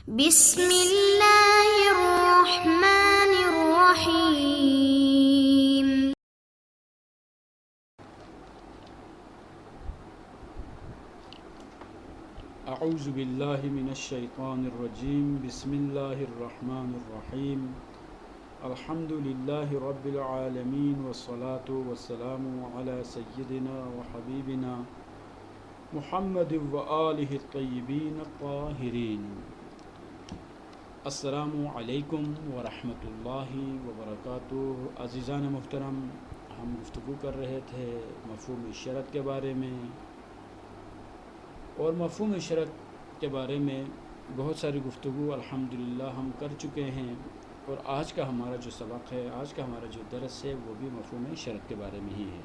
بسم اللہ الرحمن الرحیم۔ اعوذ باللہ من الشیطان الرجیم، بسم اللہ الرحمن الرحیم، الحمد للہ رب العالمین، والصلاة والسلام علی سیدنا وحبیبنا محمد وآلہ الطیبین الطاہرین۔ السلام علیکم ورحمۃ اللہ وبرکاتہ۔ عزیزان محترم، ہم گفتگو کر رہے تھے مفہوم شرط کے بارے میں، اور مفہوم شرط کے بارے میں بہت ساری گفتگو الحمدللہ ہم کر چکے ہیں، اور آج کا ہمارا جو سبق ہے، آج کا ہمارا جو درس ہے، وہ بھی مفہوم شرط کے بارے میں ہی ہے۔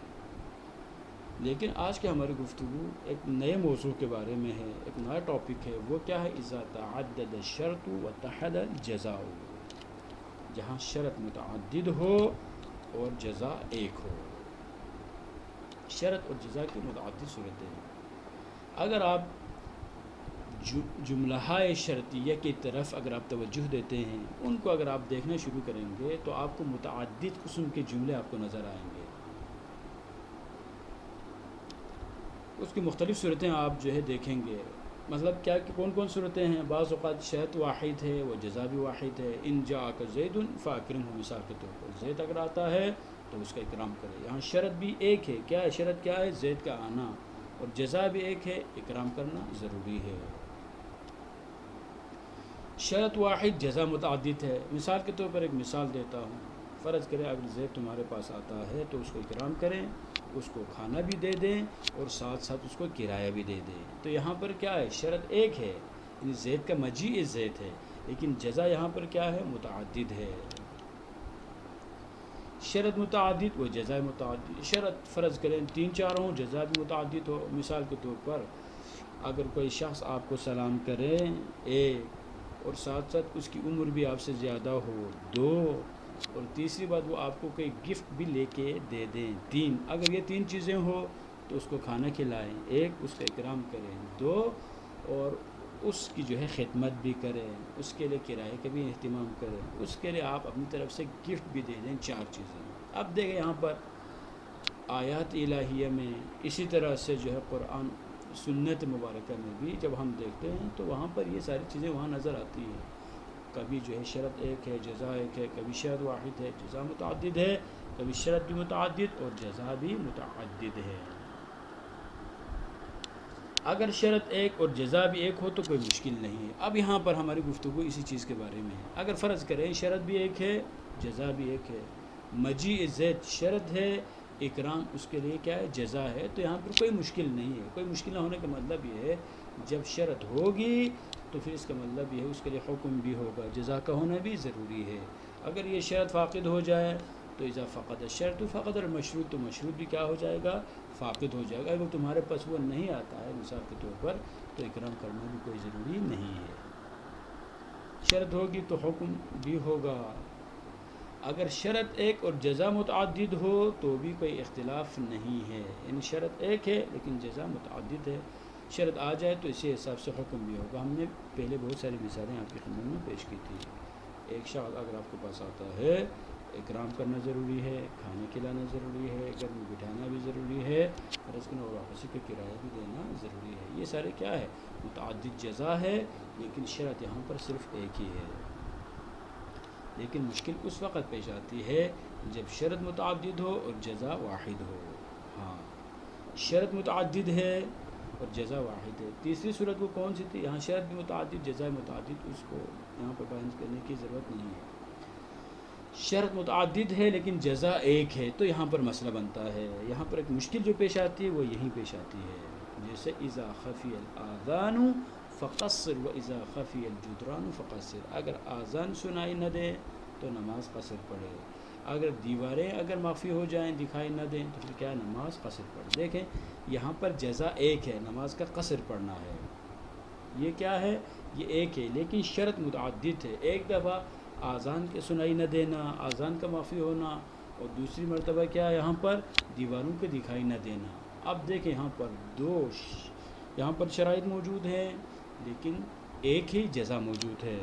لیکن آج کی ہماری گفتگو ایک نئے موضوع کے بارے میں ہے، ایک نیا ٹاپک ہے۔ وہ کیا ہے؟ اذا تعدد الشرط واتحد الجزاء، جہاں شرط متعدد ہو اور جزا ایک ہو۔ شرط اور جزا کی متعدد صورتیں ہیں۔ اگر آپ جملہ شرطیہ کی طرف اگر آپ توجہ دیتے ہیں، ان کو اگر آپ دیکھنا شروع کریں گے تو آپ کو متعدد قسم کے جملے آپ کو نظر آئیں گے۔ اس کی مختلف صورتیں آپ جو ہے دیکھیں گے۔ مطلب کیا کہ کون کون صورتیں ہیں؟ بعض اوقات شرط واحد ہے، وہ جزا بھی واحد ہے۔ ان جاءک زید فاکرمہ، مثال کے طور پر زید اگر آتا ہے تو اس کا اکرام کرے۔ یہاں شرط بھی ایک ہے، کیا ہے شرط؟ کیا ہے؟ زید کا آنا، اور جزا بھی ایک ہے، اکرام کرنا ضروری ہے۔ شرط واحد، جزا متعدد ہے۔ مثال کے طور پر ایک مثال دیتا ہوں۔ فرض کریں اگر زید تمہارے پاس آتا ہے تو اس کو اکرام کریں، اس کو کھانا بھی دے دیں، اور ساتھ ساتھ اس کو کرایہ بھی دے دیں۔ تو یہاں پر کیا ہے؟ شرط ایک ہے، یعنی زید کا مجیء زید ہے، لیکن جزا یہاں پر کیا ہے؟ متعدد ہے۔ شرط متعدد و جزا متعدد۔ شرط فرض کریں 3-4 ہوں، جزا بھی متعدد ہو۔ مثال کے طور پر اگر کوئی شخص آپ کو سلام کرے 1، اور ساتھ ساتھ اس کی عمر بھی آپ سے زیادہ ہو 2، اور تیسری بات وہ آپ کو کوئی گفٹ بھی لے کے دے دیں 3۔ اگر یہ 3 چیزیں ہو تو اس کو کھانا کھلائیں 1، اس کا اکرام کریں 2، اور اس کی جو ہے خدمت بھی کریں، اس کے لیے کرائے کا بھی اہتمام کریں، اس کے لیے آپ اپنی طرف سے گفٹ بھی دے دیں 4 چیزیں۔ اب دیکھیں یہاں پر آیات الہیہ میں، اسی طرح سے جو ہے قرآن سنت مبارکہ میں بھی جب ہم دیکھتے ہیں تو وہاں پر یہ ساری چیزیں وہاں نظر آتی ہیں۔ کبھی جو ہے شرط ایک ہے، جزا ایک ہے، کبھی شرط واحد ہے، جزا متعدد ہے، کبھی شرط بھی متعدد اور جزا بھی متعدد ہے۔ اگر شرط ایک اور جزا بھی ایک ہو تو کوئی مشکل نہیں ہے۔ اب یہاں پر ہماری گفتگو اسی چیز کے بارے میں ہے۔ اگر فرض کریں شرط بھی ایک ہے، جزا بھی ایک ہے، مجیء زید شرط ہے، اکرام اس کے لیے کیا ہے؟ جزا ہے، تو یہاں پر کوئی مشکل نہیں ہے۔ کوئی مشکل نہ ہونے کا مطلب یہ ہے جب شرط ہوگی تو پھر اس کا مطلب یہ ہے اس کے لیے حکم بھی ہوگا، جزا کا ہونا بھی ضروری ہے۔ اگر یہ شرط فاقد ہو جائے تو اذا فقد الشرط فقد المشروط، تو مشروط بھی کیا ہو جائے گا؟ فاقد ہو جائے گا۔ اگر تمہارے پاس وہ نہیں آتا ہے مثال کے طور پر تو اکرام کرنا بھی کوئی ضروری نہیں ہے۔ شرط ہوگی تو حکم بھی ہوگا۔ اگر شرط ایک اور جزا متعدد ہو تو بھی کوئی اختلاف نہیں ہے، یعنی شرط ایک ہے لیکن جزا متعدد ہے۔ شرط آ جائے تو اسی حساب سے حکم بھی ہوگا۔ ہم نے پہلے بہت ساری مثالیں آپ کی خدمت میں پیش کی تھی۔ ایک شخص اگر آپ کے پاس آتا ہے، اکرام کرنا ضروری ہے، کھانا کھلانا ضروری ہے، گھر میں بٹھانا بھی ضروری ہے، اور اس کو واپسی کا کرایہ بھی دینا ضروری ہے۔ یہ سارے کیا ہے؟ متعدد جزا ہے، لیکن شرط یہاں پر صرف ایک ہی ہے۔ لیکن مشکل اس وقت پیش آتی ہے جب شرط متعدد ہو اور جزا واحد ہو۔ ہاں، شرط متعدد ہے اور جزا واحد ہے۔ تیسری صورت وہ کون سی تھی؟ یہاں شرط بھی متعدد، جزا متعدد، اس کو یہاں پر بیان کرنے کی ضرورت نہیں ہے۔ شرط متعدد ہے لیکن جزا ایک ہے، تو یہاں پر مسئلہ بنتا ہے۔ یہاں پر ایک مشکل جو پیش آتی ہے وہ یہیں پیش آتی ہے، جیسے اذا خفی الاذان فقصر واذا خفی الجدران فقصر۔ اگر آذان سنائی نہ دے تو نماز قصر پڑھے، اگر دیواریں اگر مخفی ہو جائیں، دکھائی نہ دیں، تو پھر کیا؟ نماز قصر پڑھے۔ دیکھیں یہاں پر جزا ایک ہے، نماز کا قصر پڑھنا ہے، یہ کیا ہے؟ یہ ایک ہے، لیکن شرط متعدد ہے۔ ایک دفعہ آذان کے سنائی نہ دینا، آذان کا معافی ہونا، اور دوسری مرتبہ کیا ہے؟ یہاں پر دیواروں کے دکھائی نہ دینا۔ اب دیکھیں یہاں پر یہاں پر شرائط موجود ہیں، لیکن ایک ہی جزا موجود ہے۔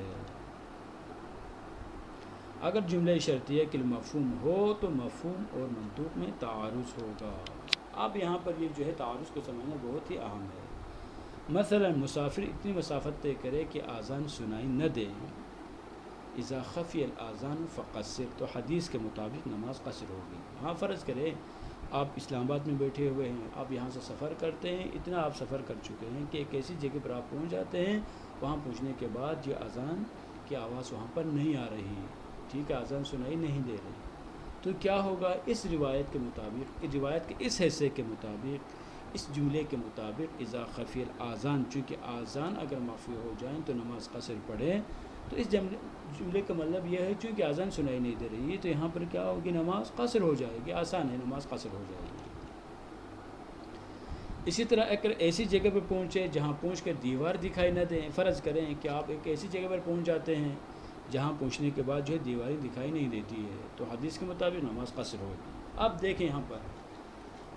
اگر جملہ شرطیہ کے مفہوم ہو تو مفہوم اور منطوق میں تعارض ہوگا۔ اب یہاں پر یہ جو ہے تعارض کو سمجھنا بہت ہی اہم ہے۔ مثلا مسافر اتنی مسافت طے کرے کہ آذان سنائی نہ دے، اذا خفی الاذان فقصر، تو حدیث کے مطابق نماز قصر ہوگی۔ ہاں فرض کریں آپ اسلام آباد میں بیٹھے ہوئے ہیں، آپ یہاں سے سفر کرتے ہیں، اتنا آپ سفر کر چکے ہیں کہ ایک ایسی جگہ پر آپ پہنچ جاتے ہیں، وہاں پہنچنے کے بعد یہ اذان کی آواز وہاں پر نہیں آ رہی، ٹھیک ہے، اذان سنائی نہیں دے رہی، تو کیا ہوگا؟ اس روایت کے مطابق، روایت کے اس حصے کے مطابق، اس جملے کے مطابق اذا خفی الاذان، چونکہ آذان اگر مخفی ہو جائیں تو نماز قصر پڑھے، تو اس جملے کا مطلب یہ ہے چونکہ اذان سنائی نہیں دے رہی ہے تو یہاں پر کیا ہوگی؟ نماز قصر ہو جائے گی، آسان ہے، نماز قصر ہو جائے گی۔ اسی طرح اگر ایسی جگہ پر پہنچے جہاں پہنچ کر دیوار دکھائی نہ دیں، فرض کریں کہ آپ ایک ایسی جگہ پر پہنچ جاتے ہیں جہاں پہنچنے کے بعد جو ہے دیواریں دکھائی نہیں دیتی ہے، تو حدیث کے مطابق نماز قصر ہوگی۔ اب دیکھیں یہاں پر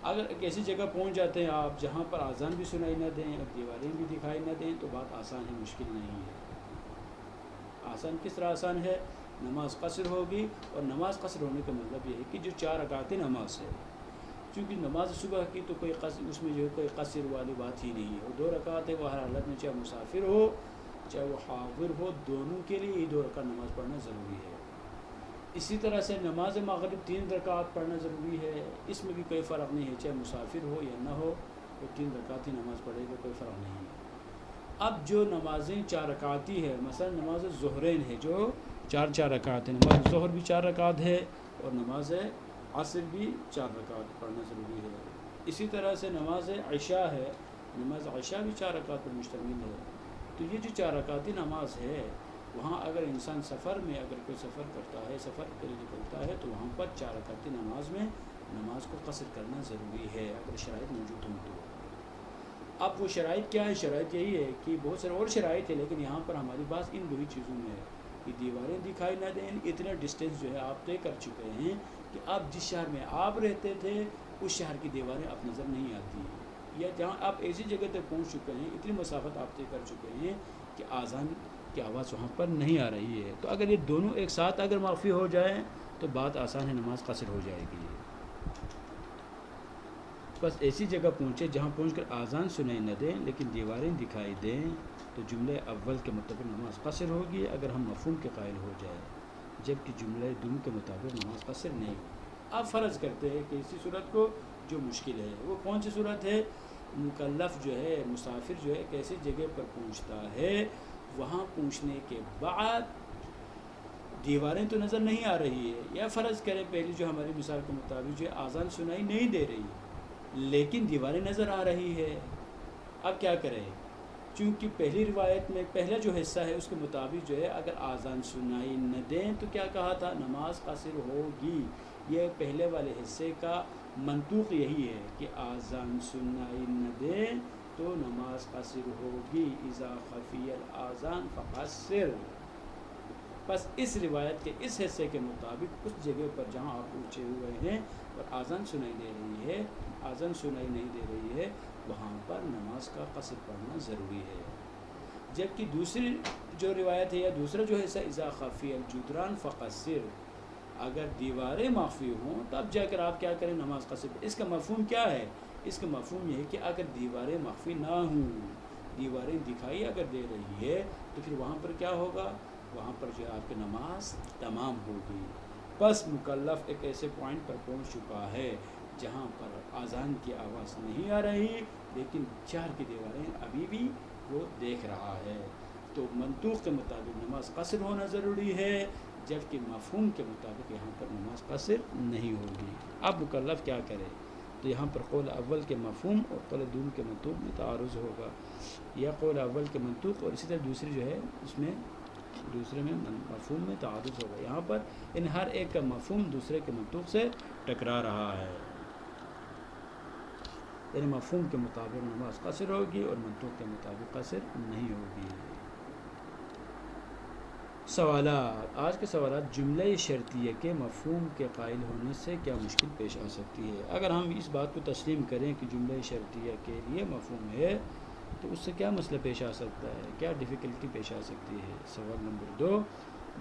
اگر ایک ایسی جگہ پہنچ جاتے ہیں آپ جہاں پر اذان بھی سنائی نہ دیں اور دیواریں بھی دکھائی نہ دیں، تو بات آسان ہے، مشکل نہیں ہے۔ آسان کس طرح آسان ہے؟ نماز قصر ہوگی، اور نماز قصر ہونے کا مطلب یہ ہے کہ جو 4 رکعتیں نماز ہے، چونکہ نماز صبح کی تو کوئی قصر، اس میں جو ہے کوئی قصر والی بات ہی نہیں ہے، اور 2 رکعتیں وہ ہر حالت میں، چاہے مسافر ہو چاہے وہ حاضر ہو، دونوں کے لیے یہ 2 رکعت نماز پڑھنا ضروری ہے۔ اسی طرح سے نماز مغرب 3 رکعت پڑھنا ضروری ہے، اس میں بھی کوئی فرق نہیں ہے، چاہے مسافر ہو یا نہ ہو، وہ 3 رکعت ہی نماز پڑھے گا، کوئی فرق نہیں ہے۔ اب جو نمازیں 4 رکعتی ہے، مثلا نماز ظہرین ہے جو 4 رکعت ہے، نماز ظہر بھی 4 رکعت ہے، اور نماز عصر بھی 4 رکعت پڑھنا ضروری ہے۔ اسی طرح سے نماز عشاء ہے، نماز عشاء بھی 4 رکعت پر مشتمل ہے۔ تو یہ جو 4 رکعتی نماز ہے، وہاں اگر انسان سفر میں اگر کوئی سفر کرتا ہے، سفر کے لیے نکلتا ہے، تو وہاں پر 4 رکعتی نماز میں نماز کو قصر کرنا ضروری ہے اگر شرائط موجود ہوں تو۔ اب وہ شرائط کیا ہے؟ شرائط یہی ہے کہ بہت سارے اور شرائط ہے، لیکن یہاں پر ہماری بات ان 2 ہی چیزوں میں ہے کہ دیواریں دکھائی نہ دیں، اتنا ڈسٹینس جو ہے آپ طے کر چکے ہیں کہ آپ جس شہر میں آپ رہتے تھے اس شہر کی دیواریں آپ نظر نہیں آتی، یا جہاں آپ ایسی جگہ تک پہنچ چکے ہیں، اتنی مسافت آپ طے کر چکے ہیں کہ آذان کی آواز وہاں پر نہیں آ رہی ہے، تو اگر یہ دونوں ایک ساتھ اگر مخفی ہو جائیں تو بات آسان ہے، نماز قصر ہو جائے گی۔ بس ایسی جگہ پہنچے جہاں پہنچ کر آذان سنائی نہ دیں لیکن دیواریں دکھائی دیں، تو جملے اول کے مطابق نماز قصر ہوگی اگر ہم مفہوم کے قائل ہو جائے، جبکہ جملے دوم کے مطابق نماز قصر نہیں ہوگی۔ اب فرض کرتے ہیں کہ اسی صورت کو جو مشکل ہے، وہ کون سی صورت ہے؟ مکلف جو ہے، مسافر جو ہے ایک ایسی جگہ پر پہنچتا ہے، وہاں پہنچنے کے بعد دیواریں تو نظر نہیں آ رہی ہے، یا فرض کریں پہلی جو ہماری مثال کے مطابق جو ہے آذان سنائی نہیں دے رہی لیکن دیواریں نظر آ رہی ہے۔ اب کیا کریں؟ چونکہ پہلی روایت میں پہلا جو حصہ ہے اس کے مطابق جو ہے اگر آذان سنائی نہ دیں تو کیا کہا تھا؟ نماز قصر ہوگی۔ یہ پہلے والے حصے کا منطوق یہی ہے کہ آذان سنائی نہ دیں تو نماز قصر ہوگی، اذا خفی الاذان فقصر۔ بس اس روایت کے اس حصے کے مطابق اس جگہ پر جہاں آپ پہنچے ہوئے ہیں اور آذان سنائی دے رہی ہے، آذان سنائی نہیں دے رہی ہے، وہاں پر نماز کا قصر پڑھنا ضروری ہے۔ جبکہ دوسری جو روایت ہے یا دوسرا جو حصہ اذا خفی الجدران فقصر، اگر دیواریں مخفی ہوں تب جا کر آپ کیا کریں؟ نماز قصر۔ اس کا مفہوم کیا ہے؟ اس کا مفہوم یہ ہے کہ اگر دیواریں مخفی نہ ہوں، دیواریں دکھائی اگر دے رہی ہے تو پھر وہاں پر کیا ہوگا؟ وہاں پر جو آپ کی نماز تمام ہوگی۔ بس مکلف ایک ایسے پوائنٹ پر پہنچ چکا ہے جہاں پر آذان کی آواز نہیں آ رہی لیکن شہر کی دیواریں ابھی بھی وہ دیکھ رہا ہے، تو منطوق کے مطابق نماز قصر ہونا ضروری ہے، جبکہ مفہوم کے مطابق یہاں پر نماز قصر نہیں ہوگی۔ اب مکلف کیا کرے؟ تو یہاں پر قول اول کے مفہوم اور قول دوم کے منطوق میں تعارض ہوگا، یا قول اول کے منطوق اور اسی طرح دوسری جو ہے اس میں دوسرے میں مفہوم میں تعارض ہوگا۔ یہاں پر ان ہر ایک کا مفہوم دوسرے کے منطوق سے ٹکرا رہا ہے، یعنی مفہوم کے مطابق نماز قصر ہوگی اور منطوق کے مطابق قصر نہیں ہوگی۔ سوالات، آج کے سوالات: جملہ شرطیہ کے مفہوم کے قائل ہونے سے کیا مشکل پیش آ سکتی ہے؟ اگر ہم اس بات کو تسلیم کریں کہ جملہ شرطیہ کے لیے مفہوم ہے تو اس سے کیا مسئلہ پیش آ سکتا ہے، کیا ڈیفیکلٹی پیش آ سکتی ہے؟ سوال نمبر 2،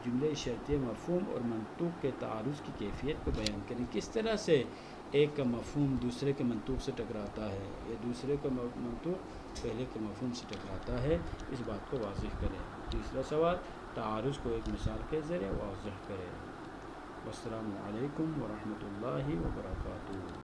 جملے شرطیہ مفہوم اور منطوق کے تعارض کی کیفیت کو بیان کریں۔ کس طرح سے ایک کا مفہوم دوسرے کے منطوق سے ٹکراتا ہے یا دوسرے کا منطوق پہلے کے مفہوم سے ٹکراتا ہے، اس بات کو واضح کریں۔ تیسرا سوال، تعارض کو ایک مثال کے ذریعے واضح کریں۔ والسلام علیکم ورحمۃ اللہ وبرکاتہ۔